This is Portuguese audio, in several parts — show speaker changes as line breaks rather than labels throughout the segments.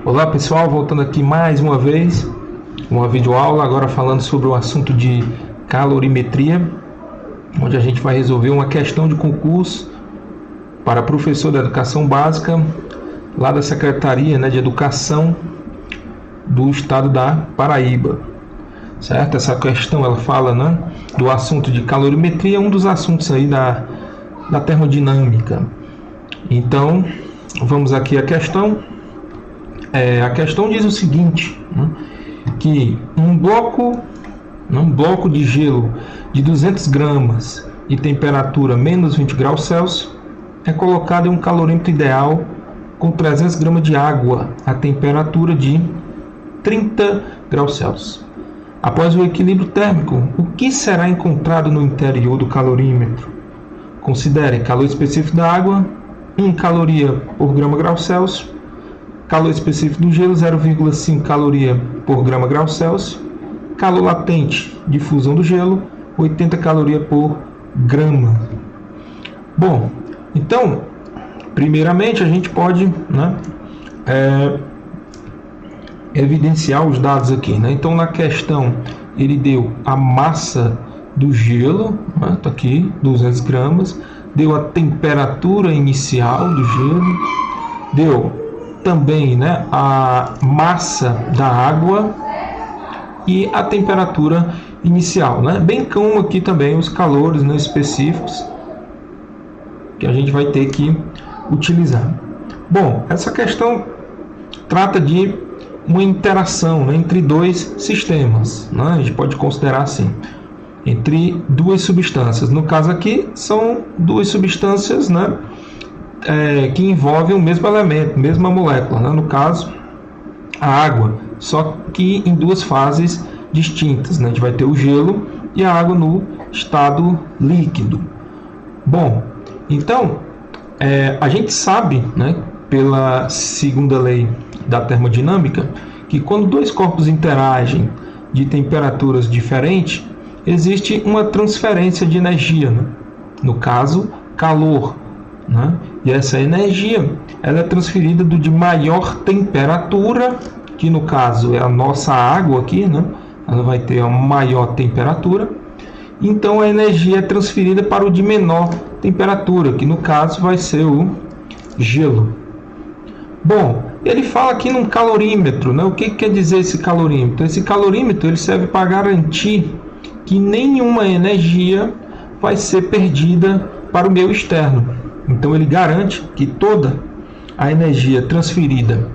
Olá pessoal, voltando aqui mais uma vez, uma videoaula, agora falando sobre o assunto de calorimetria, onde a gente vai resolver uma questão de concurso para professor da educação básica, lá da Secretaria, de Educação do Estado da Paraíba. Certo? Essa questão ela fala, do assunto de calorimetria, um dos assuntos aí da termodinâmica. Então, vamos aqui à questão. A questão diz o seguinte, que um bloco de gelo de 200 gramas e temperatura menos 20 graus Celsius é colocado em um calorímetro ideal com 300 gramas de água a temperatura de 30 graus Celsius. Após o equilíbrio térmico, o que será encontrado no interior do calorímetro? Considere calor específico da água, 1 caloria por grama grau Celsius, calor específico do gelo, 0,5 caloria por grama grau Celsius, calor latente de fusão do gelo, 80 calorias por grama. Bom, então, primeiramente a gente pode evidenciar os dados aqui. Então, na questão, ele deu a massa do gelo, tá aqui, 200 gramas, deu a temperatura inicial do gelo, deu também a massa da água e a temperatura inicial, bem como aqui também os calores específicos que a gente vai ter que utilizar. Bom, essa questão trata de uma interação entre dois sistemas, a gente pode considerar assim, entre duas substâncias. No caso aqui são duas substâncias, que envolvem o mesmo elemento, mesma molécula, no caso a água, só que em duas fases distintas, a gente vai ter o gelo e a água no estado líquido. Bom, então a gente sabe, pela segunda lei da termodinâmica, que quando dois corpos interagem de temperaturas diferentes, existe uma transferência de energia, no caso calor. E essa energia ela é transferida do de maior temperatura, que no caso é a nossa água aqui, ela vai ter a maior temperatura, então a energia é transferida para o de menor temperatura, que no caso vai ser o gelo. Bom, ele fala aqui num calorímetro, o que quer dizer esse calorímetro? Esse calorímetro ele serve para garantir que nenhuma energia vai ser perdida para o meio externo. Então ele garante que toda a energia transferida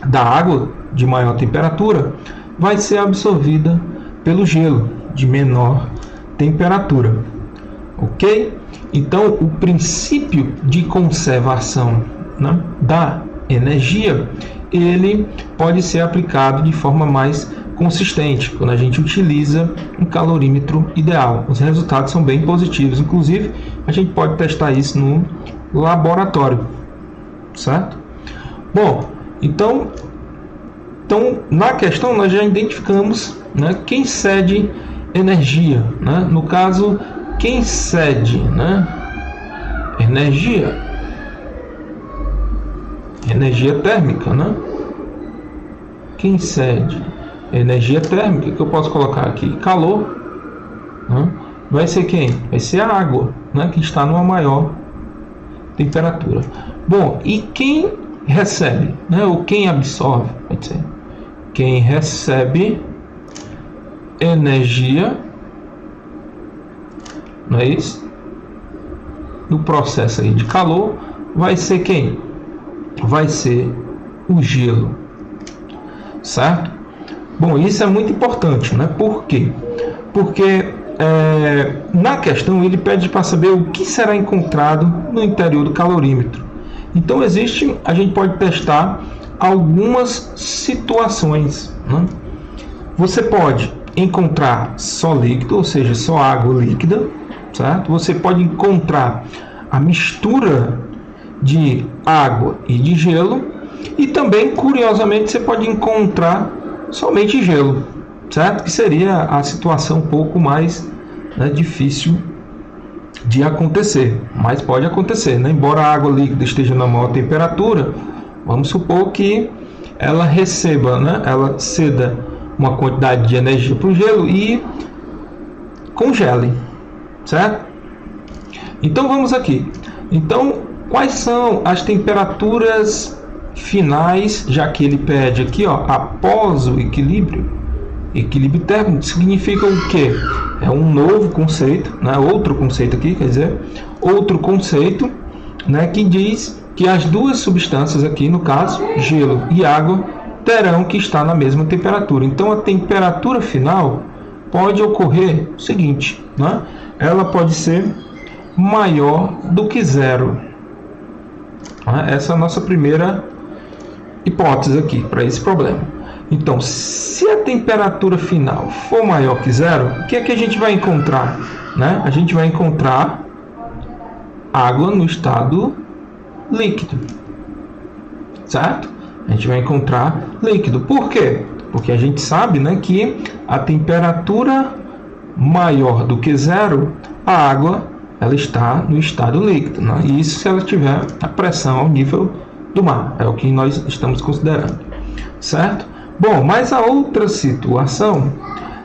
da água de maior temperatura vai ser absorvida pelo gelo de menor temperatura. Ok? Então o princípio de conservação da energia ele pode ser aplicado de forma mais consistente quando a gente utiliza um calorímetro ideal. Os resultados são bem positivos, inclusive a gente pode testar isso no laboratório, certo? Bom, então na questão nós já identificamos quem cede energia, no caso quem cede energia térmica, quem cede energia térmica, que eu posso colocar aqui, calor, vai ser quem? Vai ser a água, que está numa maior temperatura. Bom, e quem recebe, ou quem absorve? Vai ser quem recebe energia, não é isso? No processo aí de calor, vai ser quem? Vai ser o gelo, certo? Bom, isso é muito importante, Por quê? Porque na questão ele pede para saber o que será encontrado no interior do calorímetro. Então a gente pode testar algumas situações. Você pode encontrar só líquido, ou seja, só água líquida, certo? Você pode encontrar a mistura de água e de gelo, e também, curiosamente, você pode encontrar somente gelo, certo? Que seria a situação um pouco mais difícil de acontecer, mas pode acontecer, Embora a água líquida esteja na maior temperatura, vamos supor que ela receba, né, ela ceda uma quantidade de energia para o gelo e congele, certo? Então vamos aqui. Então, quais são as temperaturas finais, já que ele pede aqui, ó, após o equilíbrio? Equilíbrio térmico significa o quê? É um novo conceito, né? Outro conceito aqui, quer dizer, outro conceito, né, que diz que as duas substâncias aqui, no caso, gelo e água, terão que estar na mesma temperatura. Então, a temperatura final pode ocorrer o seguinte, né? Ela pode ser maior do que zero. Essa é a nossa primeira hipótese aqui para esse problema. Então, se a temperatura final for maior que zero, o que é que a gente vai encontrar? Né? A gente vai encontrar água no estado líquido, certo? A gente vai encontrar líquido. Por quê? Porque a gente sabe, né, que a temperatura maior do que zero, a água ela está no estado líquido, né? E isso se ela tiver a pressão ao nível do mar, é o que nós estamos considerando, certo? Bom, mas a outra situação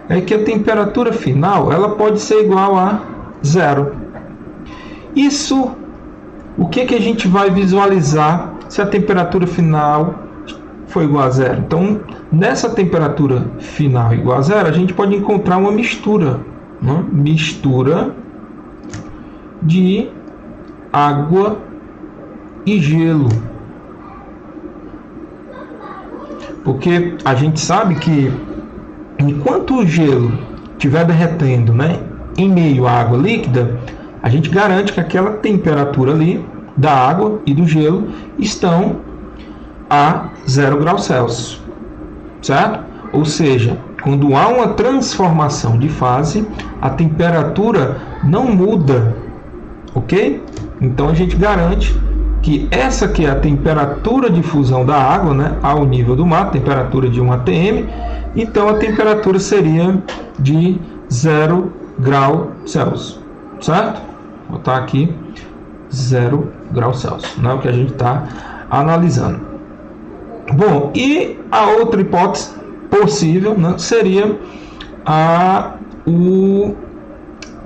é que a temperatura final ela pode ser igual a zero. Isso, o que que a gente vai visualizar se a temperatura final for igual a zero? Então, nessa temperatura final igual a zero, a gente pode encontrar uma mistura, né? Mistura de água e gelo. Porque a gente sabe que enquanto o gelo estiver derretendo, né, em meio à água líquida, a gente garante que aquela temperatura ali da água e do gelo estão a 0 graus Celsius, certo? Ou seja, quando há uma transformação de fase, a temperatura não muda, ok? Então a gente garante que essa aqui é a temperatura de fusão da água, né, ao nível do mar, temperatura de 1 atm, então a temperatura seria de 0 graus Celsius, certo? Vou botar aqui 0 graus Celsius, né, o que a gente está analisando. Bom, e a outra hipótese possível, né, seria o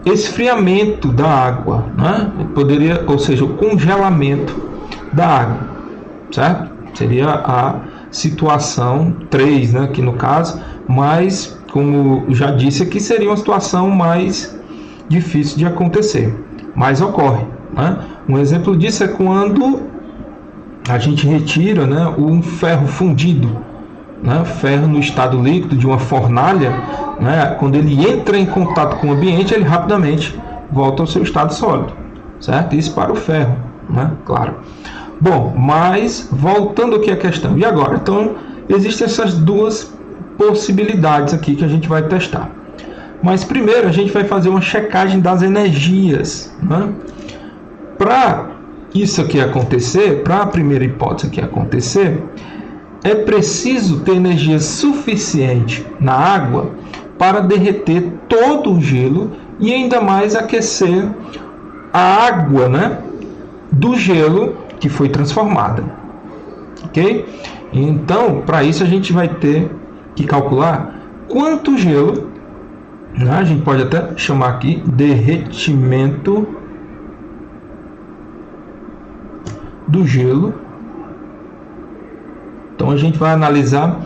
esfriamento da água, né? Poderia, ou seja, o congelamento da água, certo? Seria a situação 3, né, aqui no caso, mas, como já disse aqui, seria uma situação mais difícil de acontecer, mas ocorre, né? Um exemplo disso é quando a gente retira, né, um ferro fundido, né, ferro no estado líquido de uma fornalha, né, quando ele entra em contato com o ambiente, ele rapidamente volta ao seu estado sólido, certo? Isso para o ferro, né? Claro. Bom, mas voltando aqui à questão, e agora? Então, existem essas duas possibilidades aqui que a gente vai testar. Mas primeiro a gente vai fazer uma checagem das energias, né? Para isso aqui acontecer, para a primeira hipótese aqui acontecer, é preciso ter energia suficiente na água para derreter todo o gelo e ainda mais aquecer a água, né, do gelo que foi transformada, ok? Então, para isso a gente vai ter que calcular quanto gelo, né, a gente pode até chamar aqui derretimento do gelo. Então a gente vai analisar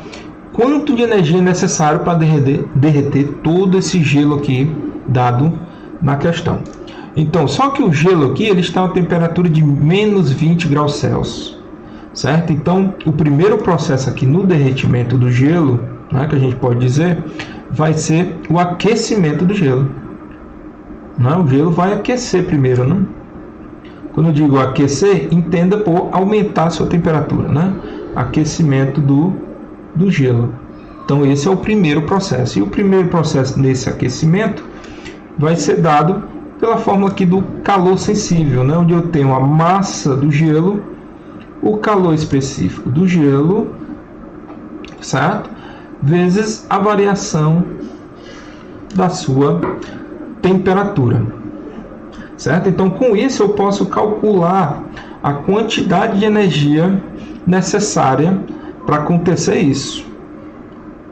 quanto de energia é necessário para derreter todo esse gelo aqui dado na questão. Então, só que o gelo aqui ele está a temperatura de menos 20 graus Celsius, certo? Então, o primeiro processo aqui no derretimento do gelo, né, que a gente pode dizer, vai ser o aquecimento do gelo. Não, o gelo vai aquecer primeiro, né? Quando eu digo aquecer, entenda por aumentar a sua temperatura, né? Aquecimento do gelo. Então esse é o primeiro processo. E o primeiro processo nesse aquecimento vai ser dado pela fórmula aqui do calor sensível, né? Onde eu tenho a massa do gelo, o calor específico do gelo, certo? Vezes a variação da sua temperatura, certo? Então com isso eu posso calcular a quantidade de energia necessária para acontecer isso.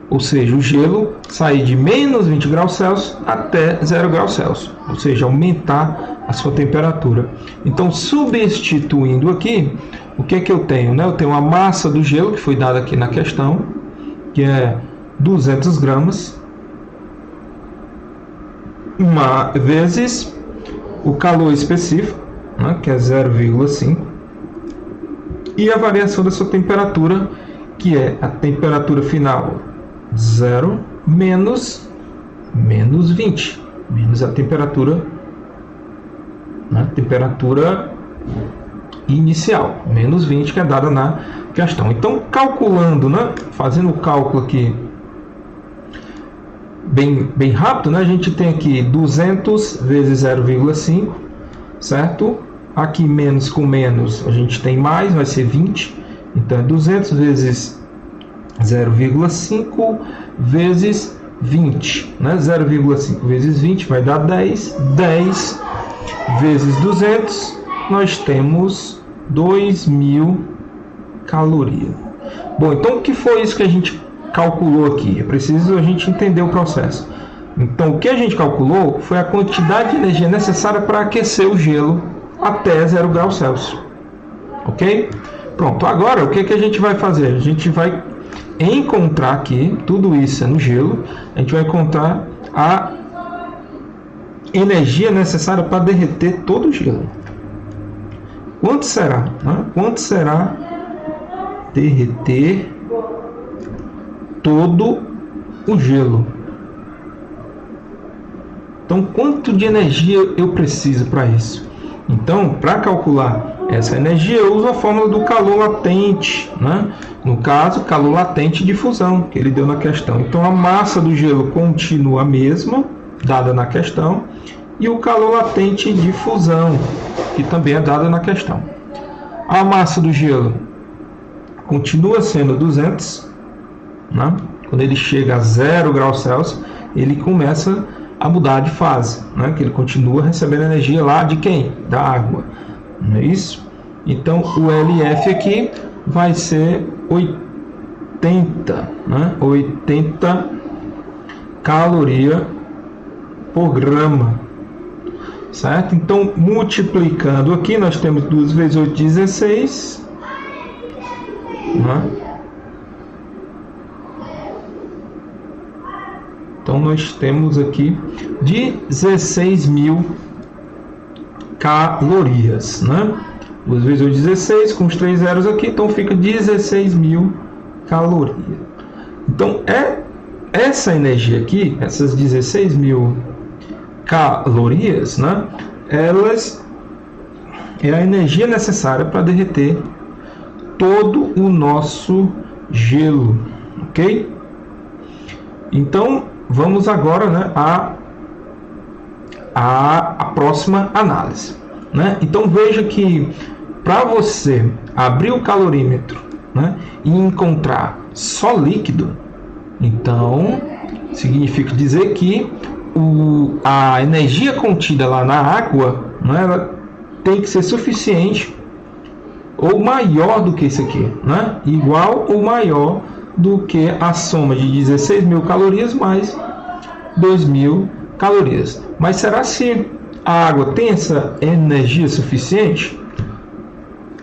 Ou seja, o gelo sair de menos 20 graus Celsius até 0 graus Celsius. Ou seja, aumentar a sua temperatura. Então, substituindo aqui, o que é que eu tenho? Eu tenho a massa do gelo, que foi dada aqui na questão, que é 200 gramas, vezes o calor específico, que é 0,5, e a variação da sua temperatura, que é a temperatura final 0 menos 20, menos a temperatura, temperatura inicial, menos 20, que é dada na questão. Então, calculando, fazendo o cálculo aqui bem rápido, a gente tem aqui 200 vezes 0,5, certo? Aqui menos com menos a gente tem mais, vai ser 20. Então, é 200 vezes 0,5 vezes 20, 0,5 vezes 20 vai dar 10. 10 vezes 200, nós temos 2.000 calorias. Bom, então o que foi isso que a gente calculou aqui? É preciso a gente entender o processo. Então, o que a gente calculou foi a quantidade de energia necessária para aquecer o gelo até 0 graus Celsius. Ok? Pronto, agora o que a gente vai fazer? A gente vai encontrar aqui, tudo isso é no gelo, a gente vai encontrar a energia necessária para derreter todo o gelo. Quanto será? Quanto será derreter todo o gelo? Então, quanto de energia eu preciso para isso? Então, para calcular essa energia, eu uso a fórmula do calor latente, no caso, calor latente de fusão, que ele deu na questão. Então, a massa do gelo continua a mesma, dada na questão, e o calor latente de fusão, que também é dada na questão. A massa do gelo continua sendo 200, quando ele chega a 0 graus Celsius, ele começa a mudar de fase, que ele continua recebendo energia lá de quem? Da água, não é isso? Então, o LF aqui vai ser 80, 80 caloria por grama, certo? Então, multiplicando aqui, nós temos 2 vezes 8, 16, Então, nós temos aqui 16.000 calorias, 2 vezes 8, 16, com os 3 zeros aqui, então fica 16.000 calorias. Então, essa energia aqui, essas 16.000 calorias, elas é a energia necessária para derreter todo o nosso gelo, ok? Então, vamos agora a próxima análise. Então, veja que para você abrir o calorímetro e encontrar só líquido, então significa dizer que a energia contida lá na água, ela tem que ser suficiente ou maior do que isso aqui, igual ou maior do que a soma de 16.000 calorias mais 2.000 calorias. Mas será se a água tem essa energia suficiente?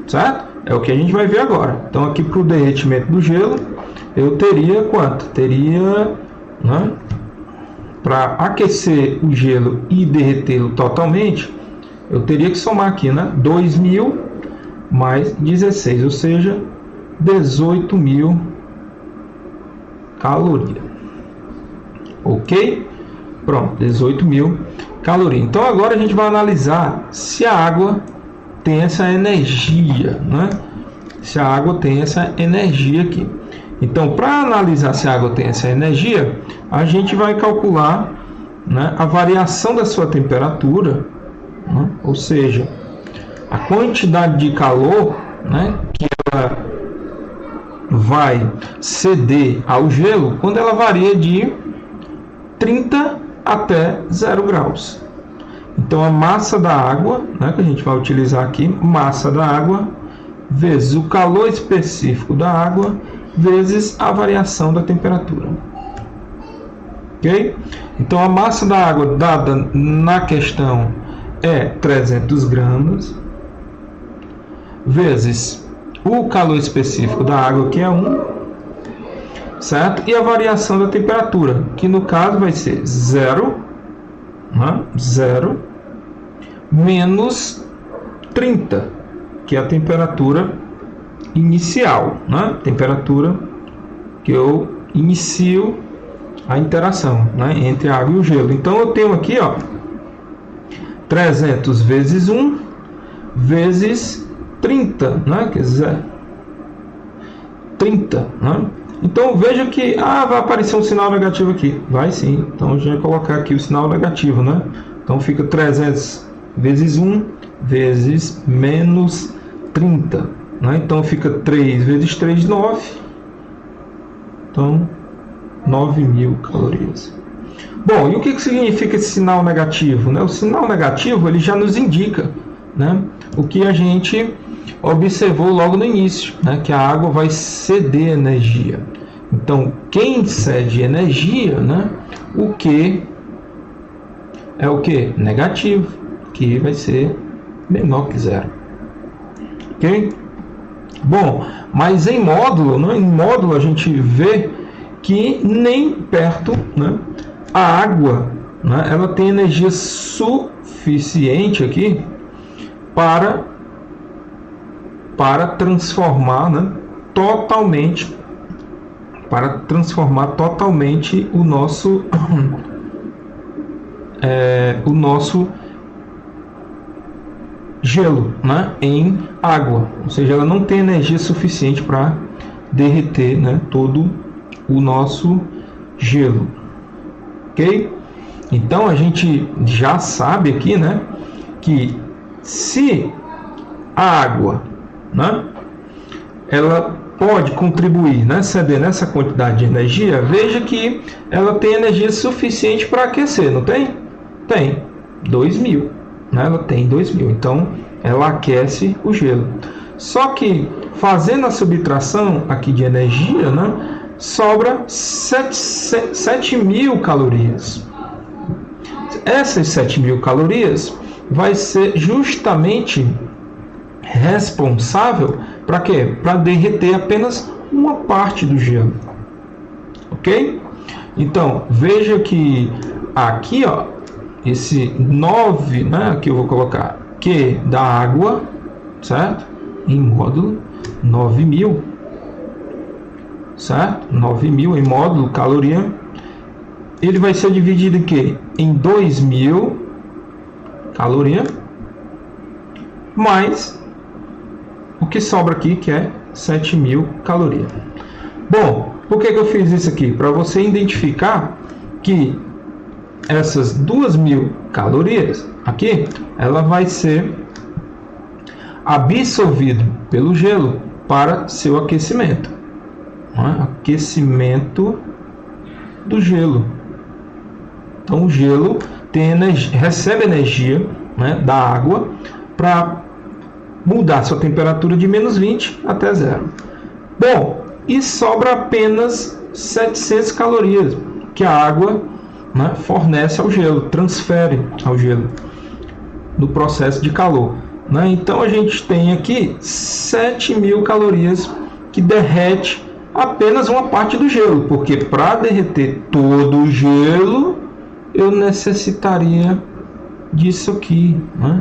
Certo? É o que a gente vai ver agora. Então, aqui para o derretimento do gelo, eu teria quanto? Teria, para aquecer o gelo e derretê-lo totalmente, eu teria que somar aqui, 2.000 mais 16, ou seja, 18.000 calorias. Ok? Pronto, 18.000 calorias. Então, agora a gente vai analisar se a água tem essa energia, Se a água tem essa energia aqui. Então, para analisar se a água tem essa energia, a gente vai calcular a variação da sua temperatura, ou seja, a quantidade de calor que ela vai ceder ao gelo quando ela varia de 30 até 0 graus. Então, a massa da água, que a gente vai utilizar aqui, massa da água, vezes o calor específico da água, vezes a variação da temperatura. Ok? Então a massa da água dada na questão é 300 gramas, vezes o calor específico da água, que é 1, certo? E a variação da temperatura, que no caso vai ser 0, né? 0 menos 30, que é a temperatura inicial, né? Temperatura que eu inicio a interação, né, entre a água e o gelo. Então eu tenho aqui, ó, 300 vezes 1 vezes 30, né? Quer dizer, 30, né? Então veja que vai aparecer um sinal negativo aqui. Vai sim. Então a gente vai colocar aqui o sinal negativo, né? Então fica 300 vezes 1 vezes menos 30, né? Então fica 3 vezes 3, 9. Então 9.000 calorias. Bom, e o que significa esse sinal negativo, né? O sinal negativo ele já nos indica, né, o que a gente observou logo no início, né, que a água vai ceder energia. Então, quem cede energia, né, o que é o que? Negativo, que vai ser menor que zero. Ok? Bom, mas em módulo, né, em módulo a gente vê que nem perto, né, a água, né, ela tem energia suficiente aqui para transformar, né, totalmente o nosso gelo, né, em água. Ou seja, ela não tem energia suficiente para derreter, né, todo o nosso gelo. Ok? Então a gente já sabe aqui, né, que se a água, né, ela pode contribuir, né, ceder nessa quantidade de energia, veja que ela tem energia suficiente para aquecer, não tem? Tem 2.000, né? Ela tem 2.000, então ela aquece o gelo. Só que fazendo a subtração aqui de energia, né, sobra 7.000 calorias. Essas 7.000 calorias vai ser justamente responsável para quê? Para derreter apenas uma parte do gelo. Ok? Então, veja que aqui, ó, esse 9, né, aqui eu vou colocar Q da água, certo? Em módulo 9.000, certo? 9.000 em módulo caloria. Ele vai ser dividido aqui em 2.000 caloria mais o que sobra aqui, que é 7.000 calorias. Bom, por que eu fiz isso aqui? Para você identificar que essas 2.000 calorias aqui, ela vai ser absorvida pelo gelo para seu aquecimento. Aquecimento do gelo. Então o gelo tem energia, recebe energia, né, da água para mudar sua temperatura de menos 20 até zero. Bom, e sobra apenas 700 calorias que a água, né, fornece ao gelo, transfere ao gelo no processo de calor. Né? Então a gente tem aqui 7.000 calorias que derrete apenas uma parte do gelo, porque para derreter todo o gelo eu necessitaria disso aqui, né,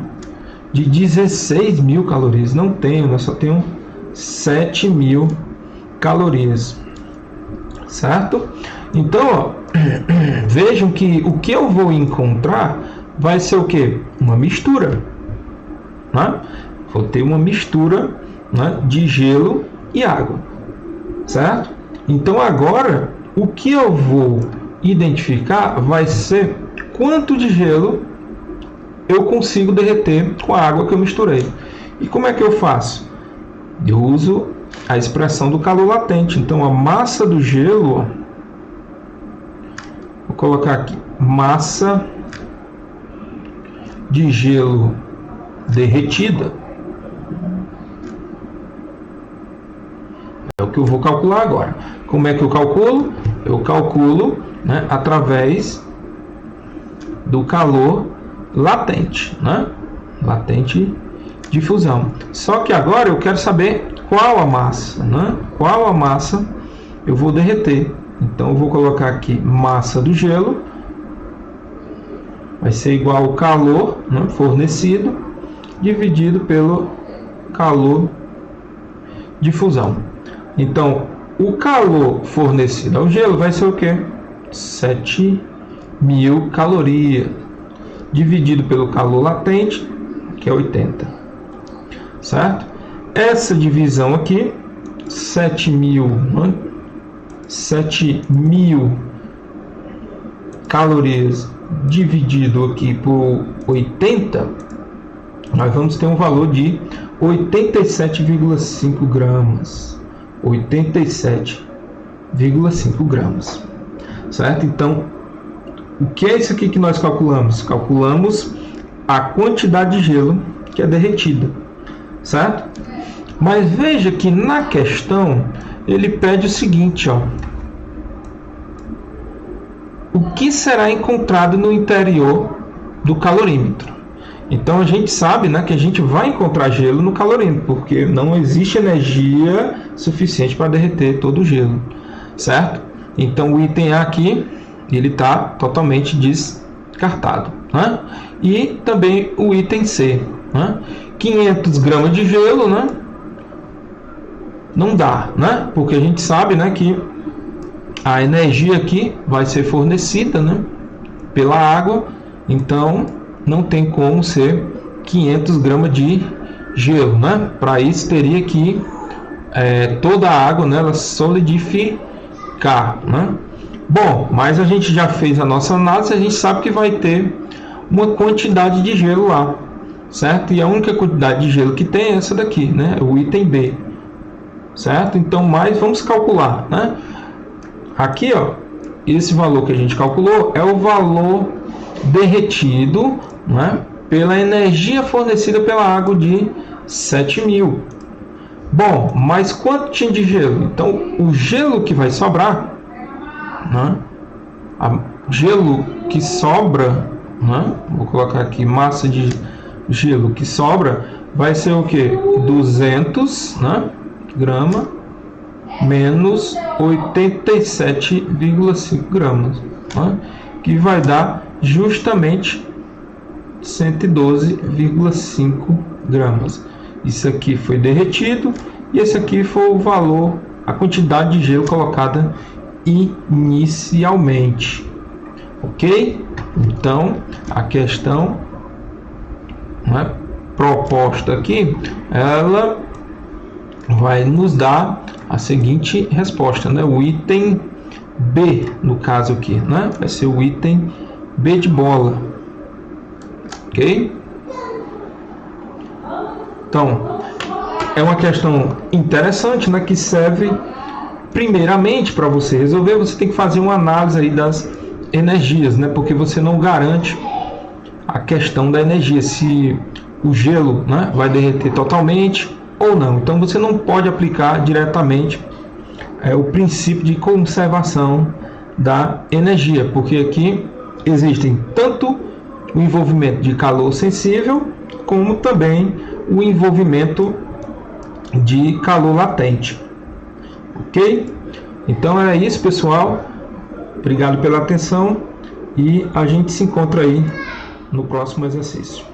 de 16.000 calorias. Não tenho, eu só tenho 7.000 calorias, certo? Então, ó, vejam que o que eu vou encontrar vai ser o que? Uma mistura, né? Vou ter uma mistura, né, de gelo e água, certo? Então agora o que eu vou identificar vai ser quanto de gelo eu consigo derreter com a água que eu misturei. E como é que eu faço? Eu uso a expressão do calor latente. Então a massa do gelo, ó, vou colocar aqui, massa de gelo derretida É o que eu vou calcular agora. Como é que eu calculo? Eu calculo, né, através do calor latente, né? Latente de fusão. Só que agora eu quero saber qual a massa, né? Qual a massa eu vou derreter. Então eu vou colocar aqui massa do gelo, vai ser igual ao calor, né, fornecido, dividido pelo calor de fusão. Então o calor fornecido ao gelo vai ser o que? 7.000 calorias, dividido pelo calor latente, que é 80. Certo? Essa divisão aqui, 7.000, né? 7.000 calorias dividido aqui por 80, nós vamos ter um valor de 87,5 gramas. 87,5 gramas. Certo? Então, o que é isso aqui que nós calculamos? Calculamos a quantidade de gelo que é derretida. Certo? Mas veja que na questão ele pede o seguinte, ó. O que será encontrado no interior do calorímetro? Então a gente sabe, né, que a gente vai encontrar gelo no calorímetro, porque não existe energia suficiente para derreter todo o gelo, certo? Então o item A aqui, ele está totalmente descartado, né? E também o item C, né? 500 gramas de gelo, né? Não dá, né? Porque a gente sabe, né, que a energia aqui vai ser fornecida, né, pela água, então não tem como ser 500 gramas de gelo, né? Para isso teria que toda a água, né, ela solidificar, né? Bom, mas a gente já fez a nossa análise, a gente sabe que vai ter uma quantidade de gelo lá, certo? E a única quantidade de gelo que tem é essa daqui, né? O item B, certo? Então, mais vamos calcular, né? Aqui, ó, esse valor que a gente calculou é o valor derretido, né, pela energia fornecida pela água de 7.000. Bom, mas quanto tinha de gelo? Então, o gelo que vai sobrar, né, gelo que sobra, né, vou colocar aqui massa de gelo que sobra, vai ser o que? 200, né, grama menos 87,5 gramas, né, que vai dar justamente 112,5 gramas. Isso aqui foi derretido e esse aqui foi o valor, a quantidade de gelo colocada inicialmente. Ok? Então, a questão, né, proposta aqui, ela vai nos dar a seguinte resposta, né? O item B, no caso aqui, né? Vai ser o item B de bola. Ok? Então, é uma questão interessante, né? Que serve primeiramente para você resolver, você tem que fazer uma análise aí das energias, né? Porque você não garante a questão da energia, se o gelo, né, vai derreter totalmente ou não. Então você não pode aplicar diretamente o princípio de conservação da energia, porque aqui existem tanto o envolvimento de calor sensível, como também o envolvimento de calor latente. Ok? Então é isso, pessoal. Obrigado pela atenção e a gente se encontra aí no próximo exercício.